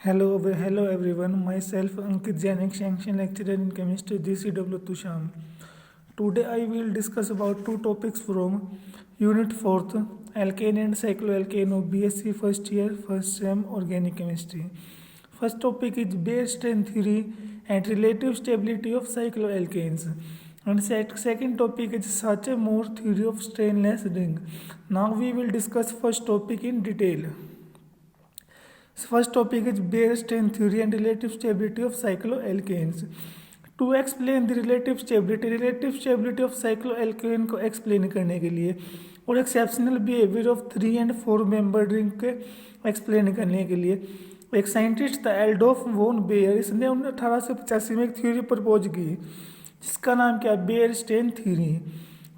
Hello everyone. Myself Ankit Jain, extension lecturer in chemistry, GCW Tusham. Today I will discuss about two topics from Unit 4th, Alkane and Cycloalkane of BSc first year, first sem Organic Chemistry. First topic is Bayer strain theory and relative stability of cycloalkanes. And second topic is Sacher-Moore theory of strainless ring. Now we will discuss first topic in detail. First topic is Bayer strain theory and relative stability of cycloalkanes. To explain the relative stability of cycloalkane को explain करने के लिए और exceptional behavior of 3 and 4 membered ring के explain करने के लिए एक साइंटिस्ट था एल्डोफ वोन बेयर. इसने 1885 में एक थ्योरी प्रपोज की जिसका नाम क्या है, बेयर स्ट्रेन थ्योरी.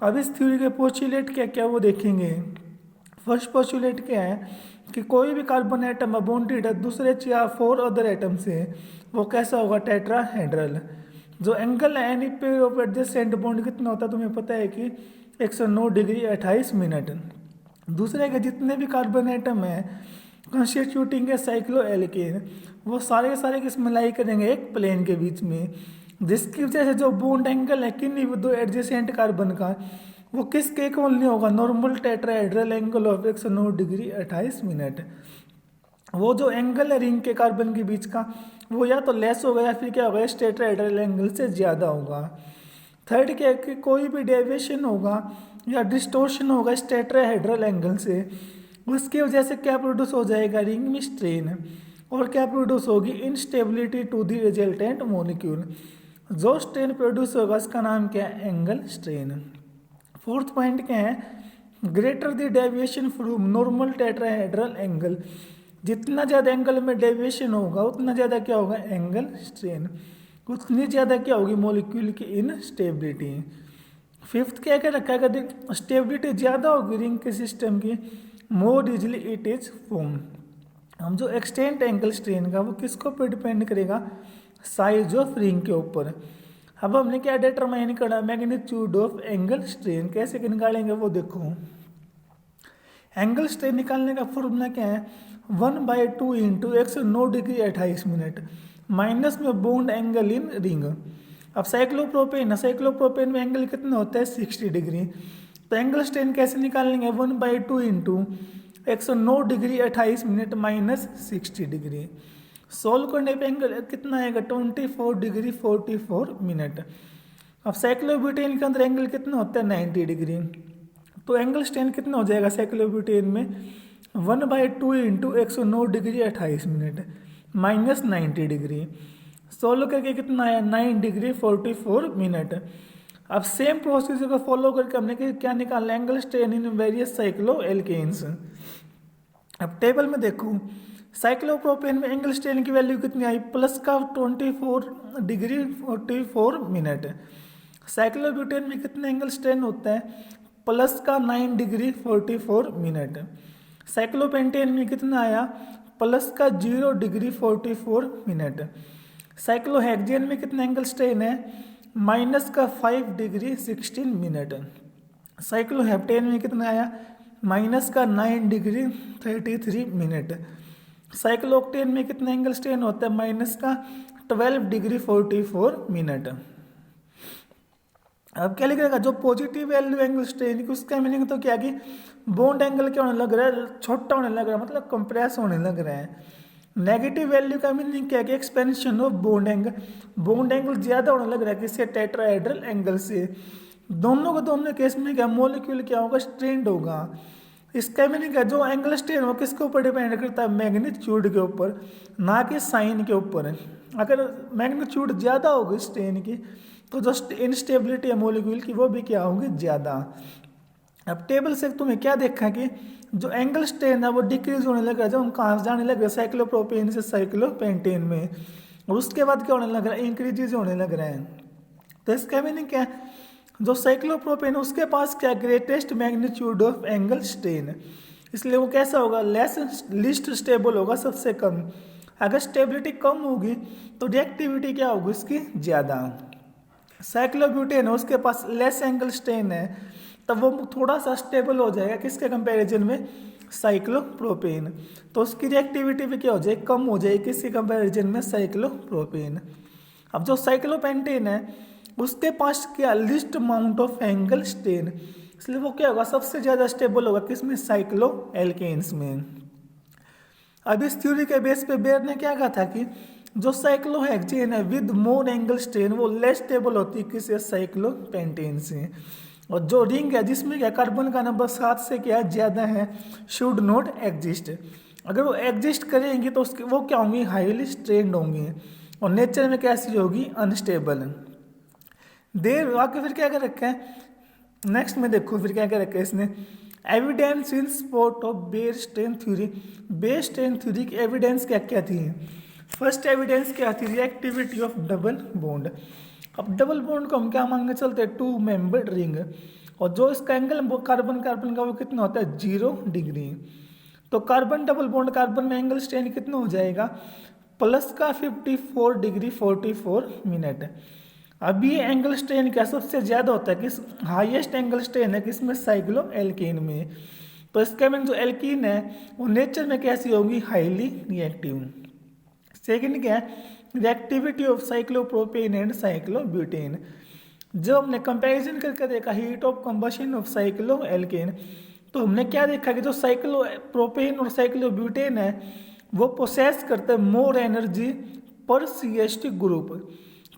अब इस थ्योरी के पोस्टुलेट क्या क्या वो देखेंगे. फर्स्ट पोस्टुलेट क्या है कि कोई भी कार्बन एटम बॉन्डेड है दूसरे या 4 अदर एटम से, वो कैसा होगा, टेट्राहेड्रल. जो एंगल है any pair of adjacent bond कितना होता है तुम्हें पता है कि 109 डिग्री 28 मिनट. दूसरे के जितने भी कार्बन एटम है कंस्टिट्यूटिंग ए साइक्लोएल्केन वो सारे के सारे किसमें लाई करेंगे, एक प्लेन के बीच में, जिसकी वजह से जो बॉन्ड एंगल है किन्हीं दो एडजेसेंट कार्बन का वो किसके इक्वल नहीं होगा, normal tetrahedral angle of 109 degree 28 minute. वो जो एंगल है रिंग के कार्बन के बीच का वो या तो लेस होगा या फिर क्या होगा, इस टेट्राहेड्रल एंगल से ज़्यादा होगा. थर्ड क्या है कि कोई भी डेविएशन होगा या डिस्टोर्शन होगा इस टेट्राहेड्रल एंगल से, उसकी वजह से क्या प्रोड्यूस हो जाएगा, रिंग में स्ट्रेन. और क्या प्रोड्यूस होगी, instability to the resultant molecule. जो स्ट्रेन प्रोड्यूस होगा उसका नाम क्या है, एंगल स्ट्रेन. फोर्थ पॉइंट क्या है, greater the deviation from normal tetrahedral angle. जितना ज़्यादा एंगल में डेविएशन होगा उतना ज़्यादा क्या होगा, एंगल स्ट्रेन. उतनी ज़्यादा क्या होगी, मॉलिक्यूल की इनस्टेबिलिटी. फिफ्थ क्या क्या रखा है, स्टेबिलिटी ज़्यादा होगी रिंग के सिस्टम की, मोर इजली इट इज फॉर्म. हम जो एक्सटेंट एंगल स्ट्रेन का वो किसको पे डिपेंड करेगा, साइज ऑफ रिंग के ऊपर. अब हमने क्या डिटरमाइन करना, मैग्नीट्यूड ऑफ एंगल स्ट्रेन. कैसे निकालेंगे वो देखो. एंगल स्ट्रेन निकालने का फॉर्मूला क्या है, 1/2 इंटू 109 डिग्री 28 मिनट माइनस में बॉन्ड एंगल इन रिंग. अब साइक्लोप्रोपेन में एंगल कितना होता है, 60 डिग्री. तो एंगल स्ट्रेन कैसे निकालेंगे, 1/2 into 109 degree 28 minute minus 60 degree. Solve करने पे एंगल कितना आएगा, 24 डिग्री 44 मिनट. अब साइक्लोब्यूटेन के अंदर एंगल कितना होता है, 90 डिग्री. तो एंगल स्ट्रेन कितना हो जाएगा साइक्लोब्यूटेन में, 1/2 into 109 degree 28 minute minus 90 degree. Solve करके कितना आया, 9 डिग्री 44 मिनट. अब सेम प्रोसीजर को फॉलो करके हमने क्या निकालना, angle strain in various cycloalkenes. अब टेबल में देखो, साइक्लोप्रोपेन में एंगल स्ट्रेन की वैल्यू कितनी आई, प्लस का 24 डिग्री 44 मिनट. साइक्लोब्यूटेन में कितना एंगल स्ट्रेन होता है, प्लस का 9 डिग्री 44 मिनट. साइक्लोपेंटेन में कितना आया, प्लस का 0 डिग्री 44 मिनट. साइक्लोहेक्सेन में कितना एंगल स्ट्रेन है, माइनस का 5 डिग्री 16 मिनट. साइक्लोहेप्टेन में कितना आया, माइनस का 9 डिग्री 33 मिनट. साइक्लोऑक्टेन में कितना एंगल स्ट्रेन होता है, माइनस का 12 डिग्री 44 मिनट. अब क्या लिखेगा, जो पॉजिटिव वैल्यू एंगल स्ट्रेन की उसका मीनिंग तो क्या कि बॉन्ड एंगल क्या होने लग रहा है, छोटा होने लग रहा है, मतलब कंप्रेस होने लग रहा है. नेगेटिव वैल्यू का मीनिंग क्या है कि expansion of bond angle, bond angle ज़्यादा होने लग रहा है किससे, टेट्राहेड्रल एंगल से. दोनों केस में क्या मॉलिक्यूल क्या होगा, स्ट्रेंड होगा. इसका मीनिंग है जो एंगल स्ट्रेन हो किसके ऊपर डिपेंड करता है, मैग्नीट्यूड के ऊपर, ना कि साइन के ऊपर. अगर मैग्नीट्यूड ज़्यादा होगी स्ट्रेन की तो जो इनस्टेबिलिटी है मॉलिक्यूल की वो भी क्या होगी, ज़्यादा. अब टेबल से तुम्हें क्या देखा कि जो एंगल स्ट्रेन है वो डिक्रीज होने लग रहा है, जब हम कहाँ से जाने लग रहे हैं, साइक्लोप्रोपेन से साइक्लोपेंटेन में, और उसके बाद क्या होने लग रहा है, इंक्रीजेज होने लग रहे हैं. तो इसका मीनिंग क्या है, जो साइक्लोप्रोपेन है उसके पास क्या, greatest magnitude of angle strain, इसलिए वो कैसा होगा, लिस्ट स्टेबल होगा, सबसे कम. अगर स्टेबिलिटी कम होगी तो रिएक्टिविटी क्या होगी इसकी, ज़्यादा. साइक्लोब्यूटेन है उसके पास लेस एंगल स्ट्रेन है, तब वो थोड़ा सा स्टेबल हो जाएगा किसके कंपैरिजन में, साइक्लोप्रोपेन, तो उसकी रिएक्टिविटी भी क्या हो जाएगी, कम हो जाएगी किसी कंपैरिजन में साइक्लोप्रोपेन। अब जो साइक्लोपेंटेन है उसके पास क्या list amount of angle strain, इसलिए वो क्या होगा, सबसे ज़्यादा स्टेबल होगा किसमें, साइक्लो एल्केन्स में। अब इस थ्योरी के बेस पे बेयर ने क्या कहा था कि जो साइक्लोहेक्सेन है विद मोर एंगल स्ट्रेन वो लेस स्टेबल होती है किसी साइक्लोपेंटेन से, और जो रिंग है जिसमें क्या कार्बन का नंबर 7 से क्या ज़्यादा है शुड नॉट एग्जिस्ट, अगर वो एग्जिस्ट करेंगी तो उसके वो क्या होंगी, हाईली स्ट्रेन्ड होंगी और नेचर में कैसी होगी, अनस्टेबल। देर आके फिर क्या कर रखा है, नेक्स्ट में देखो फिर क्या क्या रखा है इसने, evidence in support of Baeyer strain theory. Baeyer strain theory की एविडेंस क्या क्या थी, फर्स्ट एविडेंस क्या थी, रिएक्टिविटी ऑफ डबल बॉन्ड। अब डबल बॉन्ड को हम क्या मान के चलते हैं, 2 मेंबर्ड रिंग, और जो इसका एंगल कार्बन कार्बन का वो कितना होता है, 0 डिग्री। तो कार्बन डबल बॉन्ड कार्बन में एंगल स्ट्रेन कितना हो जाएगा, प्लस का 54 डिग्री 44 मिनट। अब ये एंगल स्ट्रेन क्या सबसे ज़्यादा होता है, किस हाईएस्ट एंगल स्ट्रेन है किसमें, साइक्लो एल्कीन में। तो इसके में जो एल्कीन है वो नेचर में कैसी होगी, हाईली रिएक्टिव। सेकंड क्या है, reactivity of cyclopropane and cyclobutane. जब हमने कंपैरिजन करके देखा heat of combustion of cycloalkane, तो हमने क्या देखा कि जो साइक्लो प्रोपेन और साइक्लोब्यूटेन है वो प्रोसेस करते हैं मोर एनर्जी पर CH2 ग्रुप,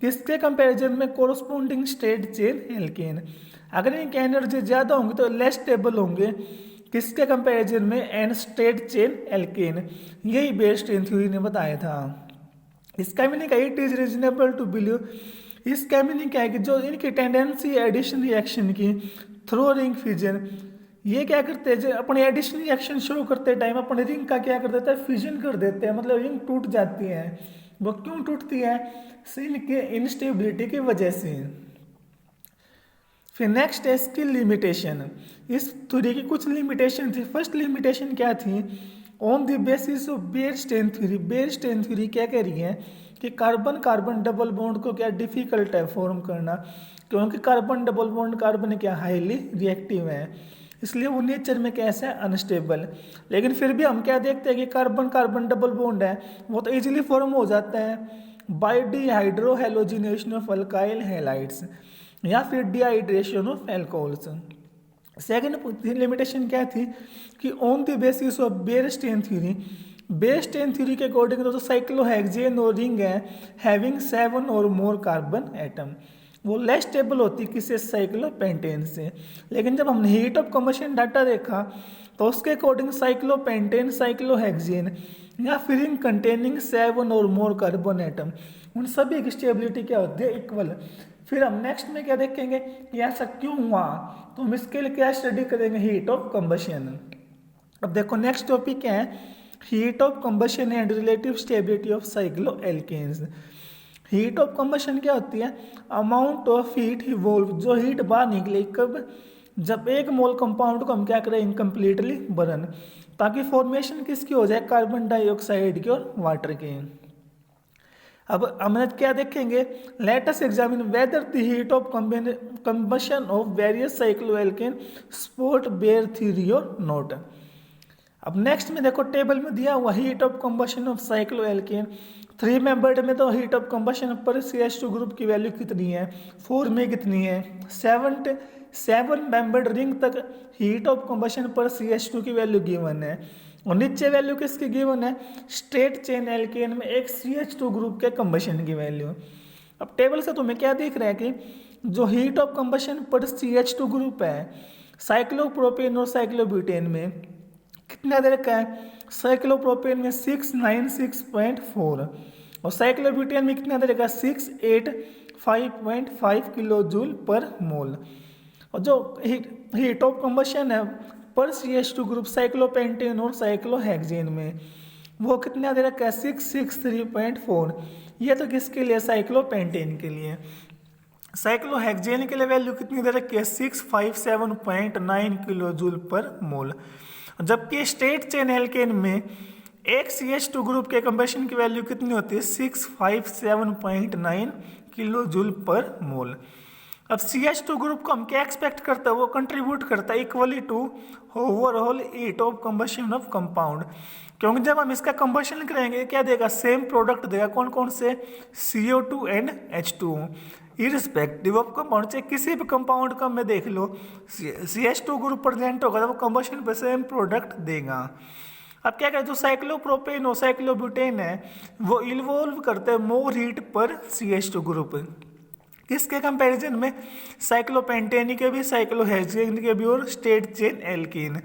किसके कंपैरिजन में, कोरस्पोंडिंग स्ट्रेट चेन एल्केन। अगर इनकी एनर्जी ज़्यादा होंगी तो लेस स्टेबल होंगे, किसके कंपैरिजन में, एन स्ट्रेट चेन एल्केन। यही बेयर स्ट्रेन थ्योरी ने बताया था। इसका मीनिंग क्या, it is reasonable to believe, इसका मीनिंग क्या है कि जो इनकी टेंडेंसी एडिशन रिएक्शन की थ्रू रिंग फ्यूजन, ये क्या करते हैं, जो अपने एडिशन रिएक्शन शो करते टाइम अपने रिंग का क्या कर देता है, फ्यूजन कर देते हैं, मतलब रिंग टूट जाती है। वो क्यों टूटती है, इनके इनस्टेबिलिटी की वजह से। फिर नेक्स्ट है इसकी लिमिटेशन, इस थ्योरी की कुछ लिमिटेशन थी। फर्स्ट लिमिटेशन क्या थी, on the basis of Baeyer strain theory. Baeyer strain theory क्या कह रही है कि कार्बन कार्बन डबल बॉन्ड को क्या डिफिकल्ट है फॉर्म करना, क्योंकि कार्बन डबल बॉन्ड कार्बन क्या हाईली रिएक्टिव है, इसलिए वो नेचर में कैसा है, अनस्टेबल। लेकिन फिर भी हम क्या देखते हैं कि कार्बन कार्बन डबल बॉन्ड है वो तो इजीली फॉर्म हो जाता है by dehydrohalogenation of alkyl halides या फिर dehydration of alcohols. Second limitation क्या थी कि on the basis of Baeyer strain theory, Baeyer strain theory के अकॉर्डिंग तो साइक्लोहेक्सेन और रिंग है हैविंग 7 और मोर कार्बन एटम, वो लेस स्टेबल होती किसी साइक्लोपेंटेन से। लेकिन जब हमने हीट ऑफ कंबशन डाटा देखा तो उसके अकॉर्डिंग साइक्लोपेंटेन साइक्लोहेक्सेन या फिर रिंग कंटेनिंग 7 और मोर कार्बन एटम, उन सभी की स्टेबिलिटी क्या होती है, इक्वल। फिर हम नेक्स्ट में क्या देखेंगे कि ऐसा क्यों हुआ, तो हम इसके लिए क्या स्टडी करेंगे, हीट ऑफ कंबशन। अब देखो नेक्स्ट टॉपिक क्या है, heat of combustion and relative stability of cycloalkanes. Heat of combustion क्या होती है, अमाउंट ऑफ हीट इवॉल्व, जो हीट बाहर निकले कब, जब एक मोल कंपाउंड को हम क्या करें, इनकम्प्लीटली बर्न, ताकि फॉर्मेशन किसकी हो जाए, कार्बन डाइऑक्साइड की और वाटर की। अब हम क्या देखेंगे, let us examine whether the heat of combustion of various cycloalkane support Baeyer theory और नॉट। अब नेक्स्ट में देखो टेबल में दिया हुआ heat of combustion of cycloalkane 3 membered में, तो हीट ऑफ कंबशन पर CH2 ग्रुप की वैल्यू कितनी है, 4 में कितनी है, 7 मेंबर्ड रिंग तक हीट ऑफ कंबशन पर CH2 की वैल्यू गिवन है, और नीचे वैल्यू किसकी गिवन है, स्ट्रेट चेन एल्केन में एक CH2 ग्रुप के कंबशन की वैल्यू। अब टेबल से तुम्हें क्या दिख रहा है कि जो हीट ऑफ कंबशन पर CH2 ग्रुप है साइक्लोप्रोपेन और साइक्लोब्यूटेन में कितना दे रखा है, साइक्लोप्रोपेन में 696.4 और साइक्लोब्यूटेन में कितना दे रखा है, 685.5 किलो जूल पर मोल। और जो हीट ऑफ कंबशन है पर CH2 ग्रुप साइक्लोपेंटेन और साइक्लोहेक्सेन में वो कितना दे रखा है, 663.4। ये तो किसके लिए, साइक्लोपेंटेन के लिए। साइक्लोहेक्सेन के लिए वैल्यू कितनी दे रखी है, 657.9 किलो जूल पर मोल। जबकि स्ट्रेट चेन एल्केन में एक CH2 ग्रुप के कंबशन की वैल्यू कितनी होती है, 657.9 किलो जूल पर मोल। अब CH2 ग्रुप को हम क्या एक्सपेक्ट करते हैं, वो कंट्रीब्यूट करता है equally to overall heat of combustion of compound, क्योंकि जब हम इसका कंबशन करेंगे क्या देगा, सेम प्रोडक्ट देगा। कौन कौन से, CO2 and H2 irrespective of compound. चाहे किसी भी कंपाउंड का मैं देख लो CH2 ग्रुप प्रेजेंट होगा तो वो कंबशन पे सेम प्रोडक्ट देगा। अब क्या कहें, जो साइक्लोप्रोपेन और साइक्लोब्यूटेन है वो इन्वॉल्व करते हैं मोर हीट पर CH2 ग्रुप, किसके कंपैरिजन में, साइक्लोपेंटेन के भी, साइक्लोहेक्सेन के भी और स्ट्रेट चेन एल्कीन।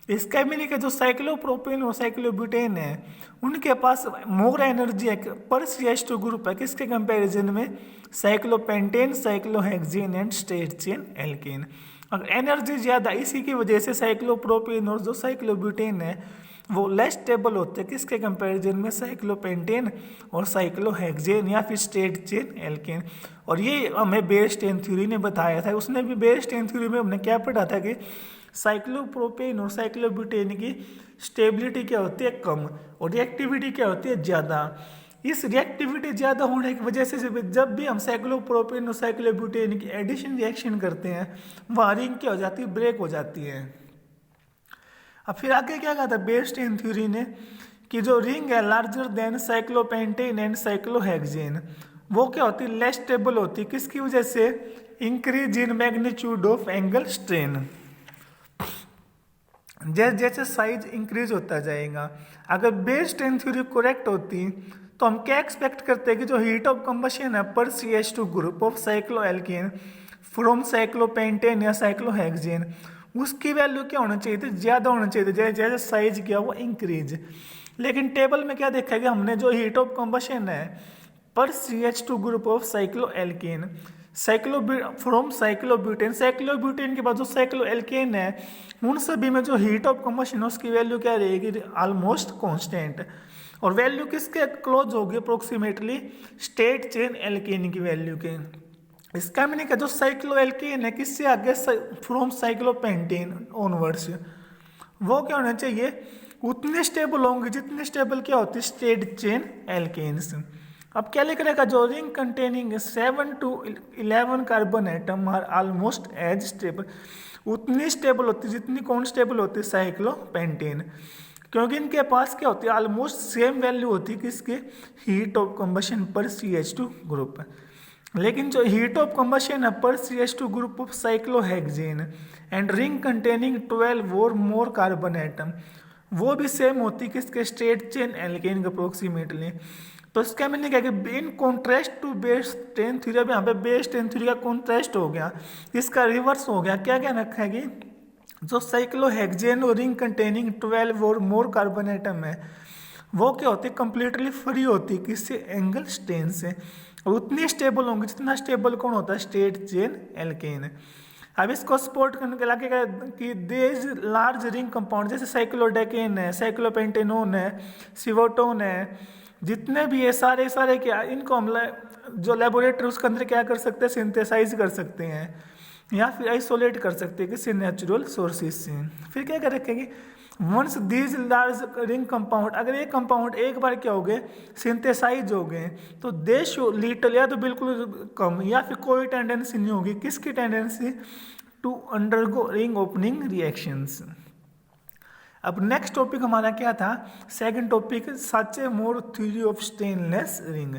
इसका मीनिंग है जो साइक्लोप्रोपेन और साइक्लोब्यूटेन है उनके पास मोर एनर्जी है पर CH2 ग्रुप है, किसके कंपैरिजन में, cyclopentane, cyclohexane and straight chain alkene. अगर एनर्जी ज़्यादा, इसी की वजह से साइक्लोप्रोपेन और जो साइक्लोब्यूटेन है वो लेस स्टेबल होते हैं, किसके कंपैरिजन में, साइक्लोपेंटेन और साइक्लोहेक्सेन या फिर स्ट्रेट चेन एल्केन। और ये हमें बेयरस्टेइन थ्योरी ने बताया था। उसने भी बेयरस्टेइन थ्योरी में हमने क्या पढ़ा था कि साइक्लोप्रोपेन और साइक्लोब्यूटेन की स्टेबिलिटी क्या होती है, कम, और रिएक्टिविटी क्या होती है, ज़्यादा। इस रिएक्टिविटी ज़्यादा होने की वजह से जब भी हम साइक्लोप्रोपेन और साइक्लोब्यूटेन की एडिशन रिएक्शन करते हैं वहाँ रिंग क्या हो जाती है, ब्रेक हो जाती है। अब फिर आगे क्या कहा था बेयरस्टेइन थ्योरी ने कि जो रिंग है larger than cyclopentane and cyclohexane वो क्या होती है, लेस स्टेबल होती है, किसकी वजह से, increase in magnitude of angle strain. जैसे जैसे साइज इंक्रीज होता जाएगा। अगर बेयरस्टेइन थ्योरी करेक्ट होती तो हम क्या एक्सपेक्ट करते हैं कि जो हीट ऑफ कंबशन है पर CH2 group of cycloalkane from cyclopentane या साइक्लोहेक्सेन उसकी वैल्यू क्या होना चाहिए थी, ज़्यादा होना चाहिए था, जैसे जैसे साइज किया वो इंक्रीज। लेकिन टेबल में क्या देखा गया हमने, जो हीट ऑफ कंबशन है पर CH2 group of cycloalkane from cyclobutane, cyclobutane के बाद जो साइक्लोएल्केन है उन सभी में जो हीट ऑफ कंबशन है उसकी वैल्यू क्या रहेगी, ऑलमोस्ट कांस्टेंट। और वैल्यू किसके क्लोज होगी, अप्रोक्सीमेटली स्ट्रेट चेन एल्केन की वैल्यू के। इसका मीनिंग है जो साइक्लोएल्केन है किससे आगे, फ्रॉम साइक्लोपेंटेन ऑनवर्ड्स, वो क्या होना चाहिए, उतने स्टेबल होंगे जितने स्टेबल क्या होती है स्ट्रेट चेन एल्केन्स। अब क्या लिख रहेगा, जो ring containing 7 to 11 carbon atom are almost as stable, उतनी स्टेबल होती है जितनी कौन स्टेबल होती है, साइक्लोपेंटेन, क्योंकि इनके पास क्या होती है, ऑलमोस्ट सेम वैल्यू होती है किसके, हीट ऑफ कंबशन पर CH2 ग्रुप। लेकिन जो हीट ऑफ कंबशन है पर CH2 group of cyclohexane and ring containing 12 और मोर कार्बन एटम वो भी सेम होती किसके, स्ट्रेट चेन एल्केन के अप्रोक्सीमेटली। तो इसका मीनिंग है कि इन कॉन्ट्रास्ट टू बेयरस्टेइन थ्योरी, अब यहाँ पे बेयरस्टेइन थ्योरी का कॉन्ट्रास्ट हो गया, इसका रिवर्स हो गया। क्या क्या रखा है कि जो साइक्लोहेक्सेन और रिंग कंटेनिंग 12 और मोर कार्बन एटम है वो क्या होती है, कंप्लीटली फ्री होती है किससे, एंगल स्ट्रेन से, और उतनी स्टेबल होंगे जितना स्टेबल कौन होता है, स्ट्रेट चेन एल्केन। अब इसको सपोर्ट करने के लगेगा कि देज लार्ज रिंग कंपाउंड जैसे साइक्लोडेकेन है, साइक्लोपेंटेनोन है, सिवोटोन है, जितने भी ये सारे सारे क्या, इनको हम जो लेबोरेटरी उसके अंदर क्या कर सकते हैं, सिंथेसाइज कर सकते हैं या फिर आइसोलेट कर सकते हैं किसी नेचुरल सोर्सेज से। फिर क्या कर रखेंगे, once these large ring compound, अगर ये कंपाउंड एक बार क्या हो गए, सिंथेसाइज हो गए, तो दे शो लिटल या तो बिल्कुल कम या फिर कोई टेंडेंसी नहीं होगी, किसकी tendency, to undergo ring opening reactions. अब नेक्स्ट टॉपिक हमारा क्या था, second topic, Sachse Mohr theory of strainless ring.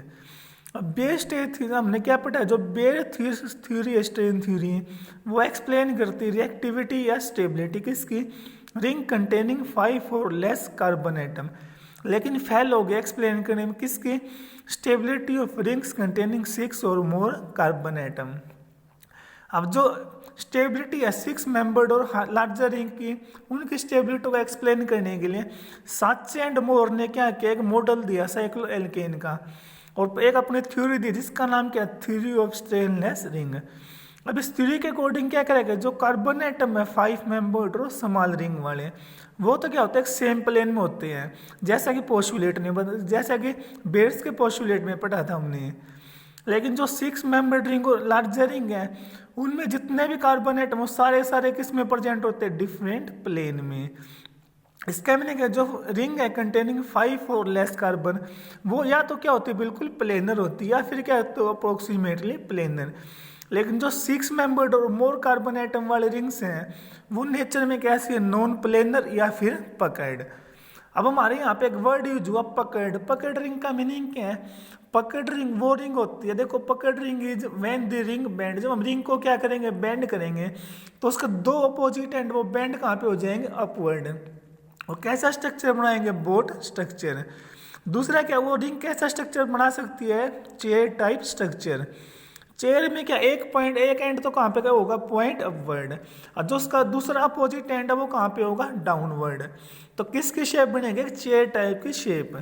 Best theory हमने क्या पढ़ा, जो बेयर थ्योरी स्ट्रेन थ्योरी वो एक्सप्लेन करती है रिएक्टिविटी या स्टेबिलिटी किसकी, रिंग कंटेनिंग 5 और लेस कार्बन एटम। लेकिन फेल हो गया एक्सप्लेन करने में किसकी, स्टेबिलिटी ऑफ रिंग्स कंटेनिंग 6 और मोर कार्बन एटम। अब जो स्टेबिलिटी है 6 मेंबर्ड और लार्जर रिंग की, उनकी स्टेबिलिटी को एक्सप्लेन करने के लिए साचे एंड मोर ने क्या किया, एक मॉडल दिया साइक्लोएल्केन का और एक अपनी थ्योरी दी जिसका नाम क्या, थ्योरी ऑफ स्टेनलेस रिंग। अब इस थ्योरी के अकॉर्डिंग क्या करेगा, जो कार्बन एटम है 5 मेंबर्ड और स्मॉल रिंग वाले वो तो क्या होता है, सेम प्लेन में होते हैं, जैसा कि पोस्टुलेट ने जैसा कि बेयर्स के पोस्टुलेट में पढ़ा था हमने। लेकिन जो 6 मेंबर्ड रिंग और लार्जर रिंग है उनमें जितने भी कार्बन एटम वो सारे सारे किस में प्रेजेंट होते हैं, डिफरेंट प्लेन में। इसका मीनिंग है जो रिंग है कंटेनिंग 5 और लेस कार्बन वो या तो क्या होती है, बिल्कुल प्लेनर होती है, या फिर क्या होती है, अप्रोक्सीमेटली प्लेनर। लेकिन जो 6 मेंबर्ड और मोर कार्बन एटम वाले रिंग्स हैं वो नेचर में कैसी है, नॉन प्लेनर या फिर पकड़। अब हमारे यहाँ पे एक वर्ड यूज हुआ पकड़। पकड़ रिंग का मीनिंग क्या है? पकड़ रिंग वो रिंग होती है, देखो पकड़ ring is when the ring bend, जब हम रिंग को क्या करेंगे, बेंड करेंगे तो उसका दो अपोजिट एंड वो बेंड कहाँ पे हो जाएंगे, अपवर्ड। और कैसा स्ट्रक्चर बनाएंगे, बोट स्ट्रक्चर। दूसरा क्या, वो रिंग कैसा स्ट्रक्चर बना सकती है, चेयर टाइप स्ट्रक्चर। चेयर में क्या एक पॉइंट, एक एंड तो कहाँ पे क्या होगा, पॉइंट अपवर्ड, और जो उसका दूसरा अपोजिट एंड है वो कहाँ पे होगा, डाउनवर्ड। तो किसकी शेप बनेगी, चेयर टाइप की शेप।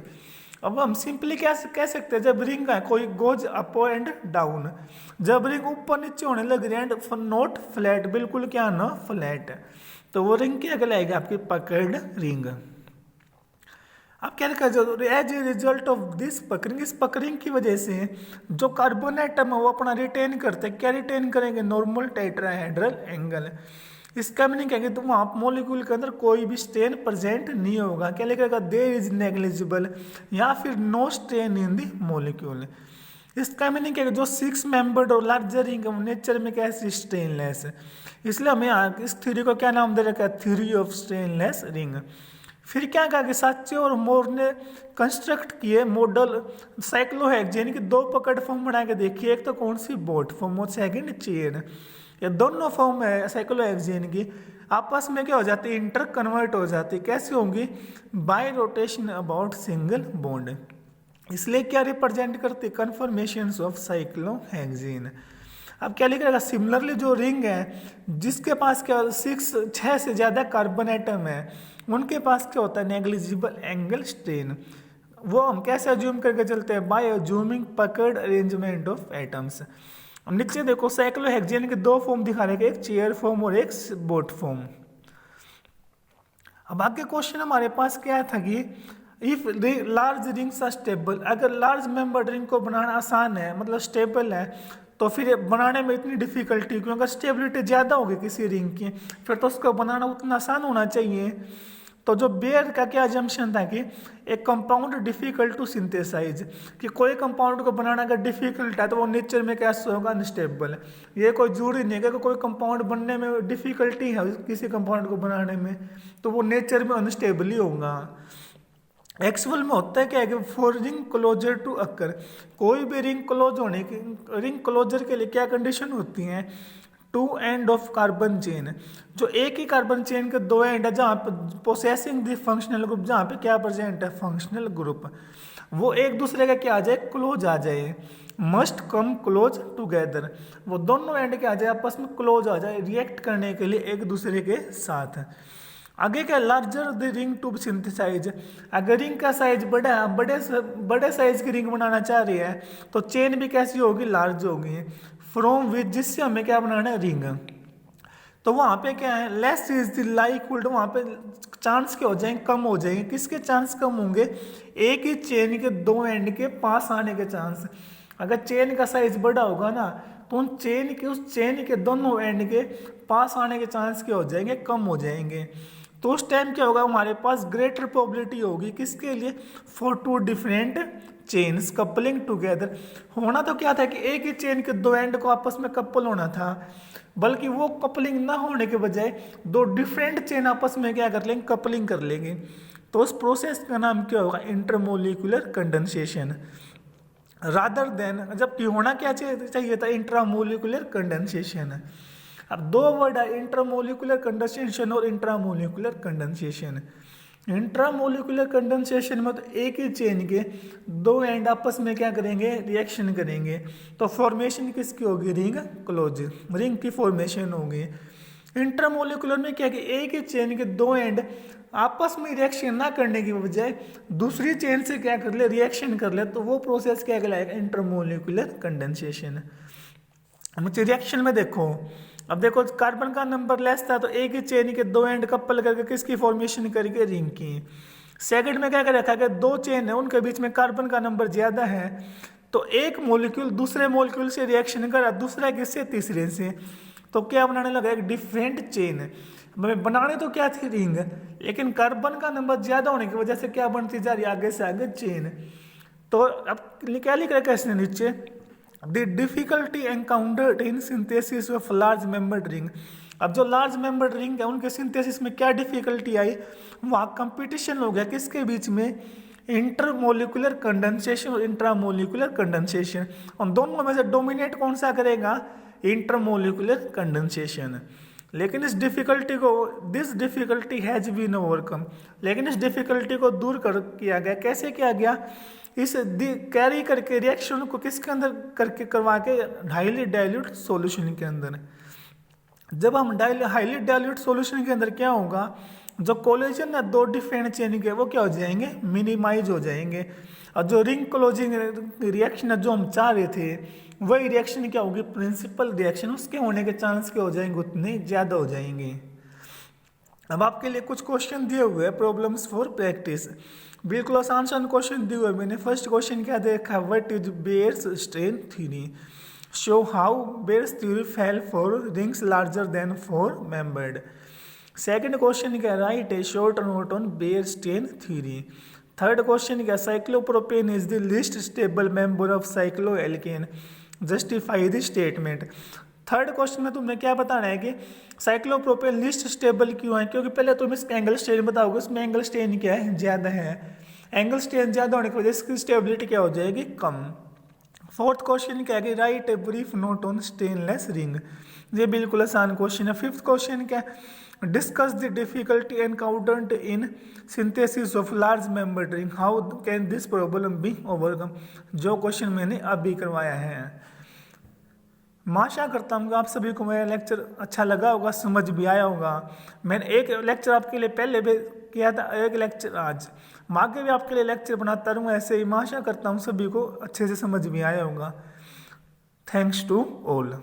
अब हम सिंपली क्या कह सकते हैं, जब रिंग है कोई गोज अप एंड डाउन, जब रिंग ऊपर नीचे होने लग रही है एंड नॉट फ्लैट, बिल्कुल क्या ना फ्लैट, तो वो रिंग क्या कहलाएगी, आपकी पकड़ रिंग। अब क्या लिखा है, as a result of this puckering, इस पकड़िंग की वजह से जो कार्बन एटम है वो अपना रिटेन करते हैं, क्या रिटेन करेंगे, नॉर्मल टेट्राहेड्रल एंगल। इसका मीनिंग क्या है कि तुम वहाँ मोलिक्यूल के अंदर कोई भी स्ट्रेन प्रेजेंट नहीं होगा, क्या लिखेगा, देयर इज नेग्लिजिबल या फिर no strain in the molecule. इसका मीनिंग क्या है, जो 6 मेंबर्ड और लार्जर रिंग है वो नेचर में कैसे, स्ट्रेनलेस है। इसलिए हमें यहाँ इस थ्योरी को क्या नाम दे रखा है, थ्योरी ऑफ स्ट्रेनलेस रिंग। फिर क्या कहा कि साचे और मोर ने कंस्ट्रक्ट किए मॉडल साइक्लोहेक्सेन की दो पकड़ फॉर्म बना के देखिए, एक तो कौन सी, बोट फॉर्म और सेकंड चेन। ये दोनों फॉर्म है साइक्लोहेक्सेन की, आपस में क्या हो जाती है, इंटर कन्वर्ट हो जाती है। कैसे होंगी, bye rotation about single bond. इसलिए क्या रिप्रेजेंट करती है, कन्फर्मेशंस ऑफ साइक्लोहेक्सेन। अब क्या लिखेगा, सिमिलरली जो रिंग है जिसके पास क्या 6 से ज़्यादा कार्बन एटम है उनके पास क्या होता है, नेग्लिजिबल एंगल स्ट्रेन। वो हम कैसे अज्यूम करके चलते हैं, बाय अज्यूमिंग पकड़ अरेंजमेंट ऑफ एटम्स। नीचे देखो साइक्लोहेक्सेन के दो फॉर्म दिखा रहे हैं, एक चेयर फॉर्म और एक बोट फॉर्म। अब आगे क्वेश्चन हमारे पास क्या था कि if large rings are stable, अगर लार्ज मेंबर रिंग को बनाना आसान है, मतलब स्टेबल है, तो फिर बनाने में इतनी डिफिकल्टी क्यों, अगर स्टेबिलिटी ज़्यादा होगी किसी रिंग की फिर तो उसको बनाना उतना आसान होना चाहिए। तो जो बेयर का क्या जम्पशन था कि एक कंपाउंड डिफिकल्ट टू सिंथेसाइज, कि कोई कंपाउंड को बनाना अगर डिफिकल्ट है तो वो नेचर में कैसे होगा, अनस्टेबल। ये कोई जरूरी नहीं है कि कोई कंपाउंड बनने में डिफिकल्टी है किसी कंपाउंड को बनाने में तो वो नेचर में अनस्टेबल ही होगा। एक्चुअल में होता है क्या है कि for ring closure to occur, कोई भी रिंग क्लोज होने की, रिंग क्लोजर के लिए क्या कंडीशन होती हैं, two end of carbon chain, जो एक ही कार्बन चेन के दो एंड है जहाँ पे पोसेसिंग द फंक्शनल ग्रुप, जहाँ पे क्या प्रेजेंट है, फंक्शनल ग्रुप, वो एक दूसरे का क्या आ जाए, क्लोज आ जाए। मस्ट कम क्लोज टुगेदर, वो दोनों एंड क्या आ जाए, आपस में क्लोज आ जाए रिएक्ट करने के लिए एक दूसरे के साथ। आगे क्या, larger the ring to synthesize, अगर रिंग का साइज बड़ा है, बड़े साइज की रिंग बनाना चाह रही है तो चेन भी कैसी होगी, लार्ज होगी, फ्रॉम विच, जिससे हमें क्या बनाना है, रिंग। तो वहाँ पे क्या है, लेस इज द लाइक्विड, वहाँ पे चांस क्या हो जाएंगे, कम हो जाएंगे। किसके चांस कम होंगे, एक ही चेन के दो एंड के पास आने के चांस। अगर चेन का साइज बड़ा होगा ना तो उन उस चेन के दोनों एंड के पास आने के चांस क्या हो जाएंगे, कम हो जाएंगे। तो उस टाइम क्या होगा, हमारे पास ग्रेटर प्रोबेबिलिटी होगी किसके लिए, for two different chains coupling together. होना तो क्या था कि एक ही चेन के दो एंड को आपस में कपल होना था, बल्कि वो कपलिंग ना होने के बजाय दो डिफरेंट चेन आपस में क्या कर लेंगे, कपलिंग कर लेंगे। तो उस प्रोसेस का नाम क्या होगा, इंटरमोलिकुलर कंडेंसेशन। रादर देन, जबकि होना क्या चाहिए था, इंट्रामोलिकुलर कंडेंसेशन। अब दो वर्ड है, इंटरमोलिकुलर कंडेंसेशन और इंट्रामोलिकुलर कंडेंसेशन। इंट्रामोलिकुलर कंडेंसेशन में तो एक ही चेन के दो एंड आपस में क्या करेंगे, रिएक्शन करेंगे, तो फॉर्मेशन किसकी होगी, रिंग क्लोज, रिंग की फॉर्मेशन होगी। इंट्रामोलिकुलर में क्या कि एक ही चेन के दो एंड आपस में रिएक्शन ना करने की बजाय दूसरी चेन से क्या कर ले, रिएक्शन कर ले, तो वो प्रोसेस क्या कहलाएगा, इंटरमोलिकुलर कंडेंसेशन। मुझे रिएक्शन में देखो, अब देखो कार्बन का नंबर लेस था तो एक ही चेन के दो एंड कपल करके किसकी फॉर्मेशन करेंगे, रिंग की। सेकंड में क्या कर रखा है, दो चेन है उनके बीच में कार्बन का नंबर ज्यादा है तो एक मॉलिक्यूल दूसरे मॉलिक्यूल से रिएक्शन करा, दूसरा किससे, तीसरे से, तो क्या बनाने लगा, एक डिफरेंट चेन। बनाने तो क्या थी, रिंग, लेकिन कार्बन का नंबर ज्यादा होने की वजह से क्या बनती जा रही है, आगे से आगे चेन। तो अब क्या लिख रखा है इसने नीचे, the difficulty encountered in synthesis of large membered ring. अब जो लार्ज मेंबर्ड रिंग है उनके सिंथेसिस में क्या डिफिकल्टी आई, वहाँ कंपटीशन हो गया किसके बीच में, इंटरमोलिकुलर कंडेंसेशन और इंट्रामोलिकुलर कंडेंसेशन। और दोनों में से डोमिनेट कौन सा करेगा, इंटरमोलिकुलर कंडेंसेशन। लेकिन इस डिफिकल्टी हैज बीन ओवरकम, लेकिन इस डिफिकल्टी को दूर कर किया गया। कैसे किया गया, इस कैरी करके रिएक्शन को किसके अंदर करके करवा के, हाईली डाइल्यूट सॉल्यूशन के अंदर। जब हम हाईली डाइल्यूट सॉल्यूशन के अंदर क्या होगा, जो कोलेजन है दो डिफरेंट चेन के वो क्या हो जाएंगे, मिनिमाइज हो जाएंगे। और जो रिंग क्लोजिंग रिएक्शन है जो हम चाह रहे थे, वही रिएक्शन क्या होगी, प्रिंसिपल रिएक्शन, उसके होने के चांस क्या हो जाएंगे, उतने ज़्यादा हो जाएंगे। अब आपके लिए कुछ क्वेश्चन दिए हुए हैं, प्रॉब्लम्स फॉर प्रैक्टिस। बिल्कुल आसान क्वेश्चन दिए हुए मैंने। फर्स्ट क्वेश्चन क्या देखा, what is Baeyer's strain theory, show how Baeyer's theory fail for rings larger than 4 membered. Second question क्या, write a short note on Baeyer strain theory. Third question क्या, cyclopropane is the least stable member of cycloalkane, justify the statement. Third question में तुमने क्या बताना है कि cyclopropane list stable क्यों है, क्योंकि पहले तुम इसका एंगल स्ट्रेन बताओगे, इसमें एंगल स्ट्रेन क्या है, ज़्यादा है। एंगल स्ट्रेन ज़्यादा होने की वजह से इसकी स्टेबिलिटी क्या हो जाएगी, कम। फोर्थ क्वेश्चन क्या है कि right a brief note on stainless ring, ये बिल्कुल आसान क्वेश्चन है। फिफ्थ क्वेश्चन क्या, discuss the difficulty encountered in synthesis of large membered ring, how can this problem be overcome, जो क्वेश्चन मैंने अभी करवाया है। मैं आशा करता हूँ कि आप सभी को मेरा लेक्चर अच्छा लगा होगा, समझ भी आया होगा। मैंने एक लेक्चर आपके लिए पहले भी किया था, एक लेक्चर आज, मैं आगे भी आपके लिए लेक्चर बनाता रहूँगा ऐसे ही। मैं आशा करता हूँ सभी को अच्छे से समझ भी आया होगा। Thanks to all.